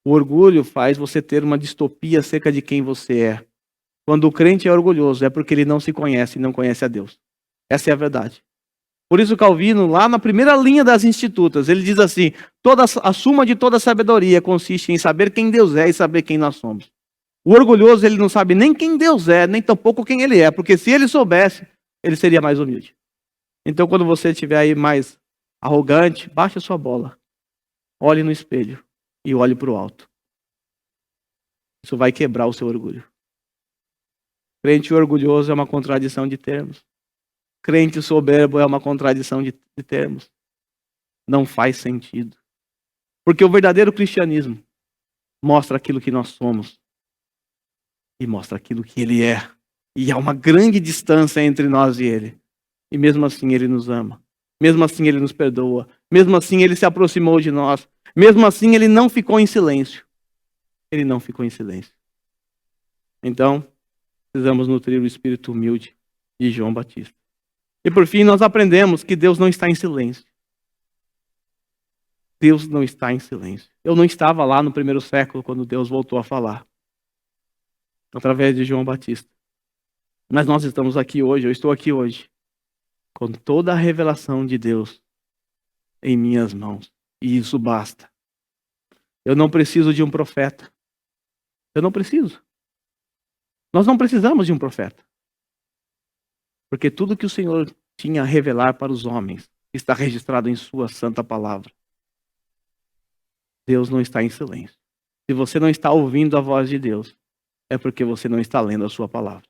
O orgulho faz você ter uma distopia acerca de quem você é. Quando o crente é orgulhoso, é porque ele não se conhece e não conhece a Deus. Essa é a verdade. Por isso Calvino, lá na primeira linha das Institutas, ele diz assim, a suma de toda sabedoria consiste em saber quem Deus é e saber quem nós somos. O orgulhoso, ele não sabe nem quem Deus é, nem tampouco quem ele é, porque se ele soubesse, ele seria mais humilde. Então, quando você estiver aí mais arrogante, baixe a sua bola, olhe no espelho e olhe para o alto. Isso vai quebrar o seu orgulho. Crente orgulhoso é uma contradição de termos. Crente soberbo é uma contradição de termos. Não faz sentido. Porque o verdadeiro cristianismo mostra aquilo que nós somos e mostra aquilo que ele é. E há uma grande distância entre nós e ele. E mesmo assim ele nos ama. Mesmo assim ele nos perdoa. Mesmo assim ele se aproximou de nós. Mesmo assim ele não ficou em silêncio. Ele não ficou em silêncio. Então, precisamos nutrir o espírito humilde de João Batista. E por fim, nós aprendemos que Deus não está em silêncio. Deus não está em silêncio. Eu não estava lá no primeiro século quando Deus voltou a falar. Através de João Batista. Mas nós estamos aqui hoje, eu estou aqui hoje, com toda a revelação de Deus em minhas mãos. E isso basta. Eu não preciso de um profeta. Eu não preciso. Nós não precisamos de um profeta. Porque tudo que o Senhor tinha a revelar para os homens está registrado em sua santa palavra. Deus não está em silêncio. Se você não está ouvindo a voz de Deus, é porque você não está lendo a sua palavra.